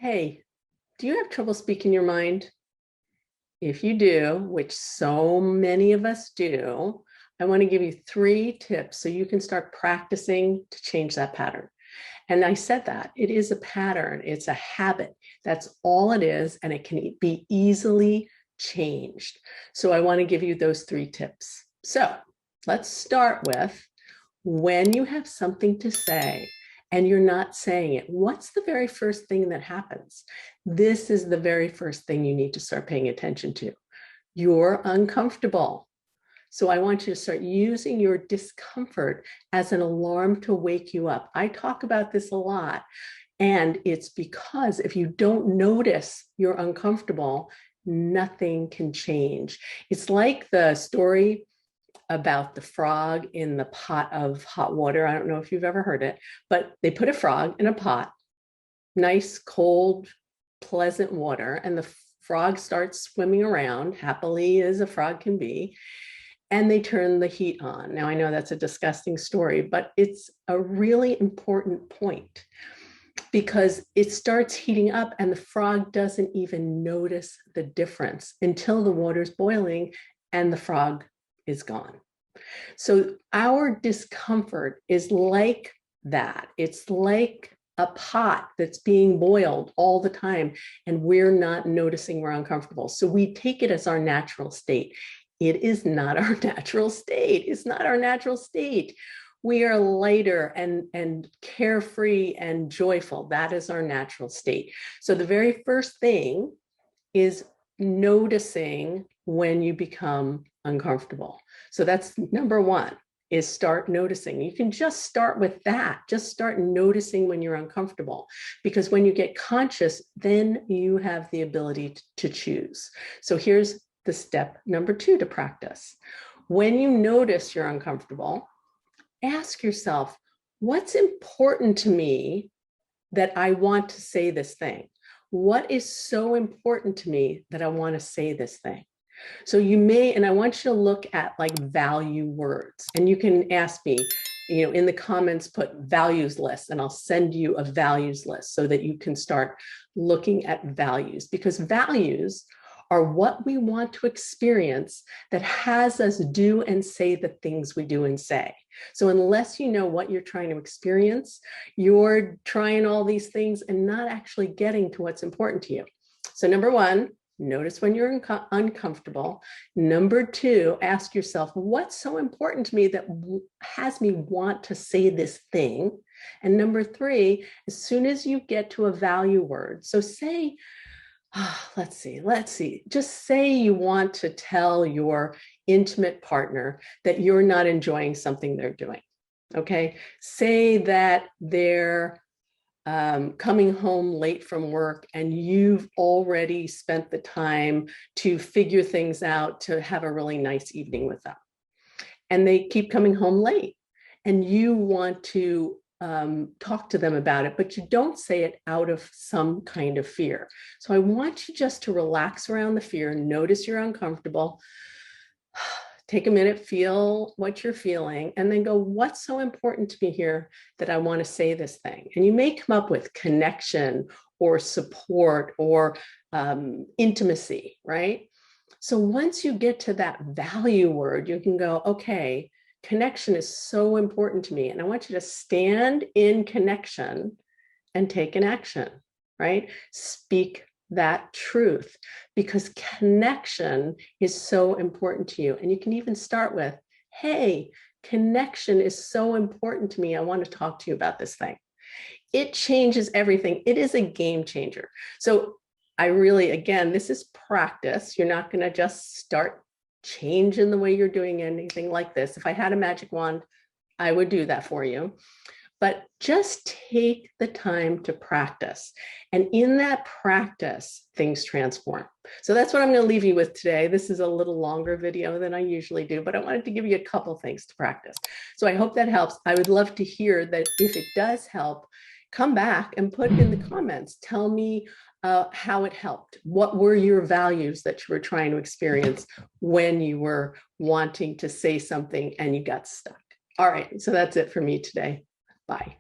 Hey, do you have trouble speaking your mind? If you do, which so many of us do, I want to give you 3 tips so you can start practicing to change that pattern. And I said that it is a pattern, it's a habit. That's all it is, and it can be easily changed. So I want to give you those 3 tips. So let's start with when you have something to say and you're not saying it, what's the very first thing that happens? This is the very first thing you need to start paying attention to. You're uncomfortable. So I want you to start using your discomfort as an alarm to wake you up. I talk about this a lot, and it's because if you don't notice you're uncomfortable, nothing can change. It's like the story about the frog in the pot of hot water. I don't know if you've ever heard it, but they put a frog in a pot, nice, cold, pleasant water, and the frog starts swimming around happily as a frog can be, and they turn the heat on. Now, I know that's a disgusting story, but it's a really important point because it starts heating up and the frog doesn't even notice the difference until the water's boiling and the frog is gone. So our discomfort is like that. It's like a pot that's being boiled all the time, and we're not noticing we're uncomfortable. So we take it as our natural state. It is not our natural state. It's not our natural state. We are lighter and carefree and joyful. That is our natural state. So the very first thing is noticing when you become uncomfortable. So that's number 1, is start noticing. You can just start with that. Just start noticing when you're uncomfortable, because when you get conscious, then you have the ability to choose. So here's the step number 2 to practice. When you notice you're uncomfortable, ask yourself, what's important to me that I want to say this thing? What is so important to me that I want to say this thing? So you may, and I want you to look at like value words, and you can ask me, in the comments, put values list, and I'll send you a values list so that you can start looking at values, because values are what we want to experience that has us do and say the things we do and say. So unless you know what you're trying to experience, you're trying all these things and not actually getting to what's important to you. So number 1, notice when you're uncomfortable. Number 2, ask yourself, what's so important to me that has me want to say this thing? And number 3, as soon as you get to a value word, so say, let's see, just say you want to tell your intimate partner that you're not enjoying something they're doing. Okay. Say that they're coming home late from work and you've already spent the time to figure things out to have a really nice evening with them. And they keep coming home late, and you want to talk to them about it, but you don't say it out of some kind of fear. So I want you just to relax around the fear, notice you're uncomfortable, take a minute, feel what you're feeling, and then go, what's so important to me here that I want to say this thing? And you may come up with connection or support or intimacy, right? So once you get to that value word, you can go, okay, connection is so important to me, and I want you to stand in connection and take an action, right? Speak that truth, because connection is so important to you. And you can even start with, hey, connection is so important to me. I want to talk to you about this thing. It changes everything. It is a game changer. So I really, again, this is practice. You're not going to just start changing the way you're doing anything like this. If I had a magic wand, I would do that for you. But just take the time to practice. And in that practice, things transform. So that's what I'm going to leave you with today. This is a little longer video than I usually do, but I wanted to give you a couple things to practice. So I hope that helps. I would love to hear that. If it does help, come back and put in the comments. Tell me how it helped. What were your values that you were trying to experience when you were wanting to say something and you got stuck? All right, so that's it for me today. Bye.